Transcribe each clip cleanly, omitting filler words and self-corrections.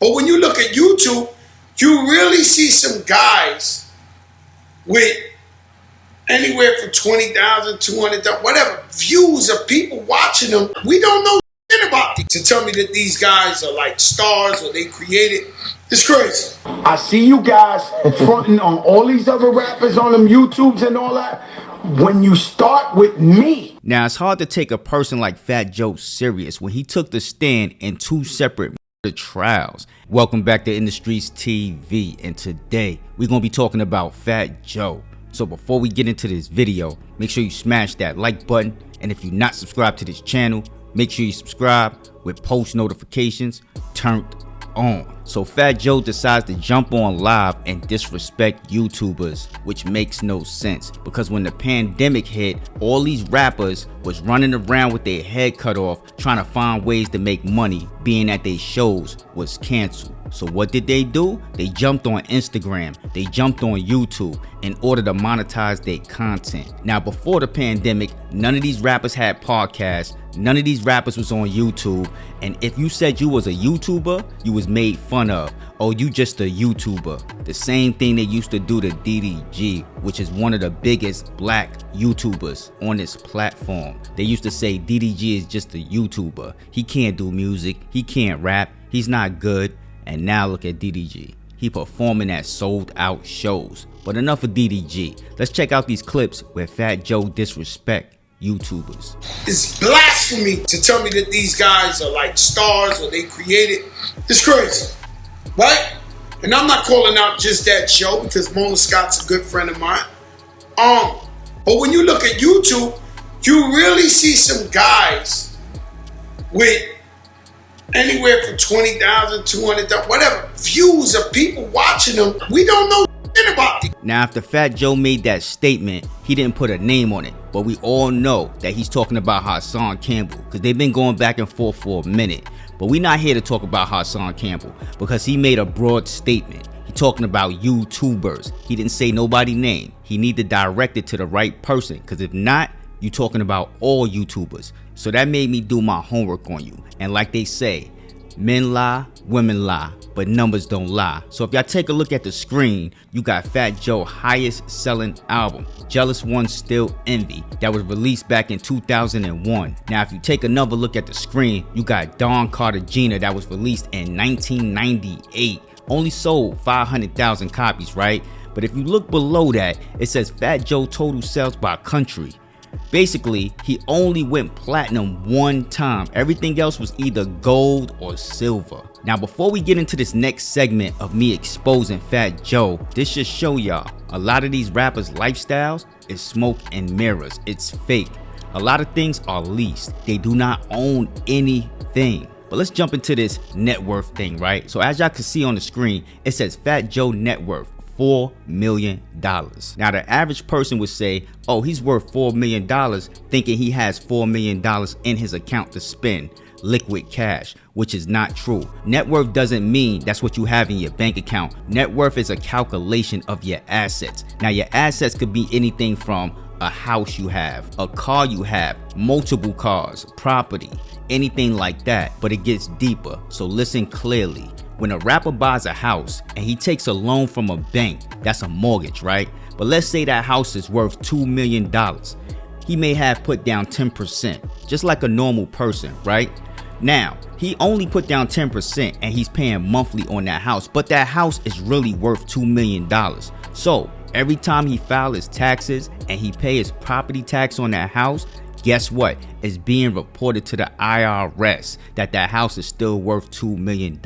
But when you look at YouTube, you really see some guys with anywhere from 20,000, 200,000, whatever views of people watching them. We don't know shit about these. To tell me that these guys are like stars or they created, it's crazy. I see you guys fronting on all these other rappers on them YouTubes and all that. When you start with me. Now, it's hard to take a person like Fat Joe serious when he took the stand in two separate trials. Welcome back to In the Streets TV, and today we're going to be talking about Fat Joe. So before we get into this video, make sure you smash that like button, and if you're not subscribed to this channel, make sure you subscribe with post notifications turned on. So Fat Joe decides to jump on live and disrespect YouTubers, which makes no sense because when the pandemic hit, all these rappers was running around with their head cut off trying to find ways to make money, being that their shows was canceled. So what did they do? They jumped on Instagram, they jumped on YouTube in order to monetize their content. Now before the pandemic, none of these rappers had podcasts, none of these rappers was on YouTube, and if you said you was a YouTuber, you was made fun of. Oh, you just a YouTuber. The same thing they used to do to DDG, which is one of the biggest black YouTubers on this platform. They used to say DDG is just a YouTuber. He can't do music, he can't rap, he's not good. And now look at DDG. He performing at sold out shows. But enough of DDG. Let's check out these clips where Fat Joe disrespect YouTubers. It's blasphemy to tell me that these guys are like stars or they created. It's crazy, right? And I'm not calling out just that show because Mona Scott's a good friend of mine. But when you look at YouTube, you really see some guys with anywhere from 20,000, 200,000, whatever views of people watching them. We don't know shit about these. Now, after Fat Joe made that statement, he didn't put a name on it, but we all know that he's talking about Hassan Campbell because they've been going back and forth for a minute. But we're not here to talk about Hassan Campbell because he made a broad statement. He's talking about YouTubers. He didn't say nobody's name. He need to direct it to the right person because if not, you're talking about all YouTubers. So that made me do my homework on you. And like they say, men lie, women lie, but numbers don't lie. So if y'all take a look at the screen, you got Fat Joe's highest selling album, Jealous Ones Still Envy, that was released back in 2001. Now if you take another look at the screen, you got Don Cartagena that was released in 1998. Only sold 500,000 copies, right? But if you look below that, it says Fat Joe total sales by country. Basically, he only went platinum one time. Everything else was either gold or silver. Now, before we get into this next segment of me exposing Fat Joe, this should show y'all a lot of these rappers' lifestyles is smoke and mirrors. It's fake. A lot of things are leased. They do not own anything. But let's jump into this net worth thing, right? So as y'all can see on the screen, it says Fat Joe net worth $4 million. Now the average person would say, oh, he's worth $4 million, thinking he has $4 million in his account to spend, liquid cash, which is not true. Net worth doesn't mean that's what you have in your bank account. Net worth is a calculation of your assets. Now your assets could be anything from a house you have, a car you have, multiple cars, property, anything like that, but it gets deeper. So listen clearly. When a rapper buys a house and he takes a loan from a bank, that's a mortgage, right? But let's say that house is worth $2 million. He may have put down 10%, just like a normal person, right? Now, he only put down 10% and he's paying monthly on that house, but that house is really worth $2 million. So every time he files his taxes and he pays his property tax on that house, guess what? It's being reported to the IRS that that house is still worth $2 million.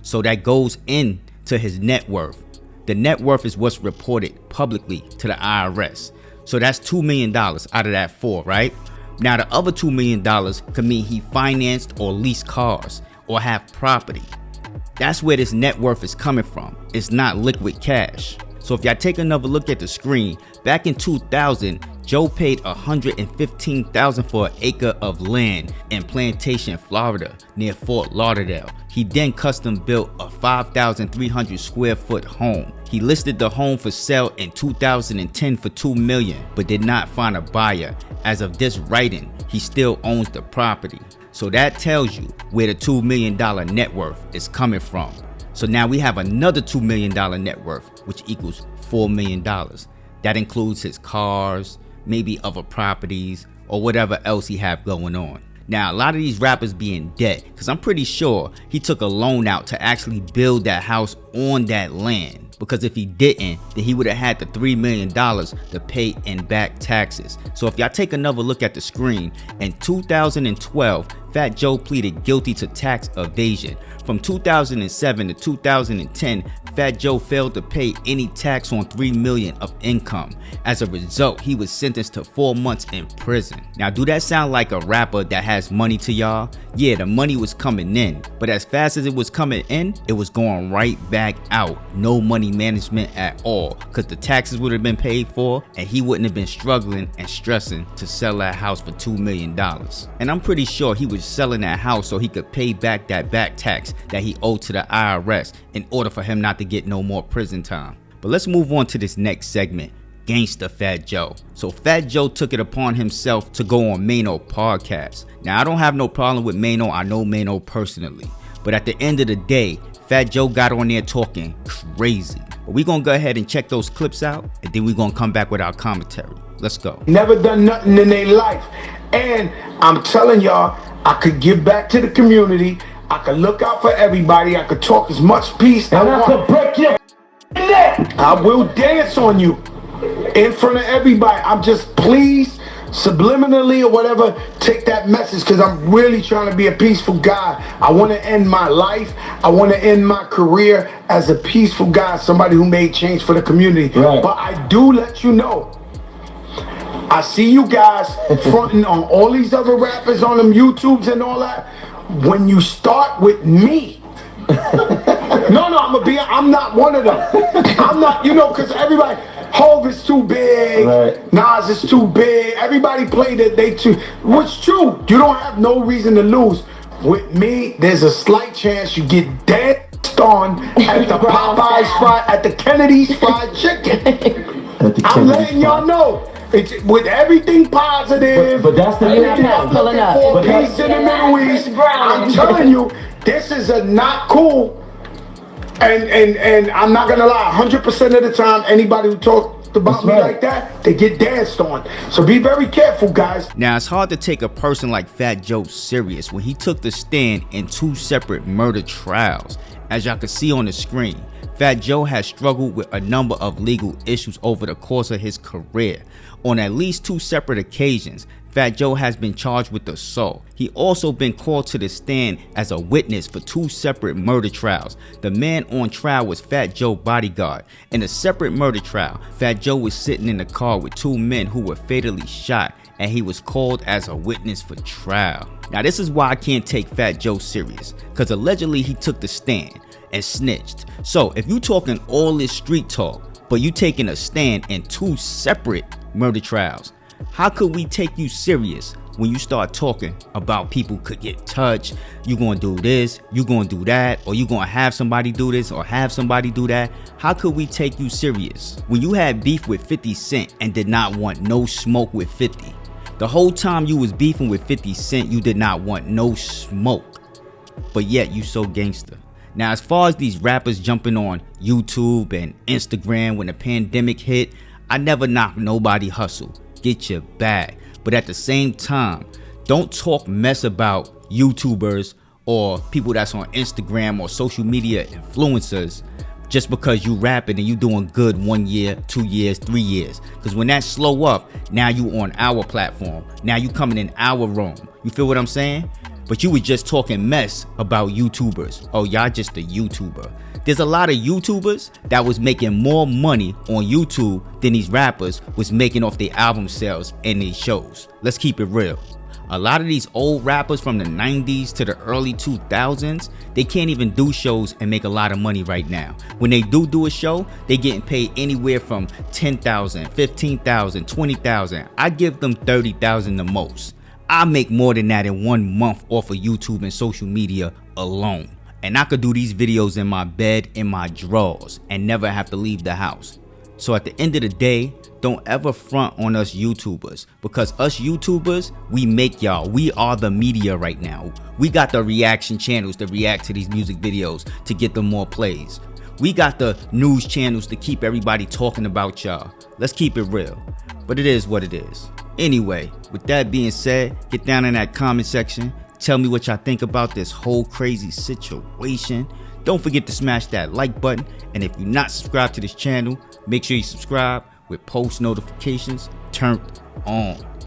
So that goes into his net worth. The net worth is what's reported publicly to the IRS. So that's $2 million out of that 4, right? Now the other $2 million could mean he financed or leased cars or have property. That's where this net worth is coming from. It's not liquid cash. So if y'all take another look at the screen, back in 2000, Joe paid $115,000 for an acre of land in Plantation, Florida, near Fort Lauderdale. He then custom built a 5,300 square foot home. He listed the home for sale in 2010 for $2 million, but did not find a buyer. As of this writing, he still owns the property. So that tells you where the $2 million net worth is coming from. So now we have another $2 million net worth, which equals $4 million. That includes his cars, maybe other properties, or whatever else he have going on. Now, a lot of these rappers be in debt because I'm pretty sure he took a loan out to actually build that house on that land. Because if he didn't, then he would have had the $3 million to pay in back taxes. So if y'all take another look at the screen, in 2012, Fat Joe pleaded guilty to tax evasion. From 2007 to 2010, Fat Joe failed to pay any tax on $3 million of income. As a result, he was sentenced to 4 months in prison. Now, do that sound like a rapper that has money to y'all? Yeah, the money was coming in, but as fast as it was coming in, it was going right back out. No money management at all, because the taxes would have been paid for, and he wouldn't have been struggling and stressing to sell that house for $2 million. And I'm pretty sure he was selling that house so he could pay back that back tax that he owed to the IRS in order for him not to get no more prison time. But let's move on to this next segment, Gangsta Fat Joe. So Fat Joe took it upon himself to go on Mano podcast. Now, I don't have no problem with Mano. I know Mano personally. But at the end of the day, Fat Joe got on there talking crazy. But we're going to go ahead and check those clips out, and then we're going to come back with our commentary. Let's go. Never done nothing in their life. And I'm telling y'all, I could give back to the community. I could look out for everybody. I could talk as much peace as I could break your neck. I will dance on you in front of everybody. I'm just, please, subliminally or whatever, take that message, because I'm really trying to be a peaceful guy. I want to end my life. I want to end my career as a peaceful guy, somebody who made change for the community. Right. But I do let you know, I see you guys fronting on all these other rappers on them YouTubes and all that. When you start with me, I'm not one of them. I'm not, because everybody, Hov is too big, right. Nas is too big, everybody played it, they too, which true, you don't have no reason to lose. With me, there's a slight chance you get danced on at the Popeyes at the Kennedy's Fried Chicken. I'm letting y'all know. It's, with everything positive, but that's the everything I'm looking for, peace in the Middle East. I'm telling you, this is a not cool. And I'm not gonna lie, 100% of the time, anybody who talks about me like that, they get danced on. So be very careful, guys. Now, it's hard to take a person like Fat Joe serious when he took the stand in 2 separate murder trials. As y'all can see on the screen, Fat Joe has struggled with a number of legal issues over the course of his career. On at least 2 separate occasions, Fat Joe has been charged with assault. He also been called to the stand as a witness for 2 separate murder trials. The man on trial was Fat Joe bodyguard. In a separate murder trial, Fat Joe was sitting in the car with 2 men who were fatally shot, and he was called as a witness for trial. Now, this is why I can't take Fat Joe serious, because allegedly he took the stand and snitched. So if you talking all this street talk, but you taking a stand in 2 separate murder trials, how could we take you serious when you start talking about people could get touched, you gonna do this, you gonna do that, or you gonna have somebody do this or have somebody do that? How could we take you serious when you had beef with 50 Cent and did not want no smoke with 50? The whole time you was beefing with 50 Cent, you did not want no smoke, but yet you so gangster. Now, as far as these rappers jumping on YouTube and Instagram when the pandemic hit, I never knock nobody hustle. Get your bag. But at the same time, don't talk mess about YouTubers or people that's on Instagram or social media influencers just because you rapping and you doing good 1 year, 2 years, 3 years. Because when that slow up, now you on our platform. Now you coming in our room. You feel what I'm saying? But you was just talking mess about YouTubers. Oh, y'all just a YouTuber. There's a lot of YouTubers that was making more money on YouTube than these rappers was making off their album sales and their shows. Let's keep it real. A lot of these old rappers from the 90s to the early 2000s, they can't even do shows and make a lot of money right now. When they do a show, they getting paid anywhere from $10,000, $15,000, $20,000. I give them $30,000 the most. I make more than that in 1 month off of YouTube and social media alone. And I could do these videos in my bed, in my drawers, and never have to leave the house. So at the end of the day, don't ever front on us YouTubers, because us YouTubers, we make y'all. We are the media right now. We got the reaction channels to react to these music videos to get them more plays. We got the news channels to keep everybody talking about y'all. Let's keep it real. But it is what it is. Anyway, with that being said, get down in that comment section. Tell me what y'all think about this whole crazy situation. Don't forget to smash that like button. And if you're not subscribed to this channel, make sure you subscribe with post notifications turned on.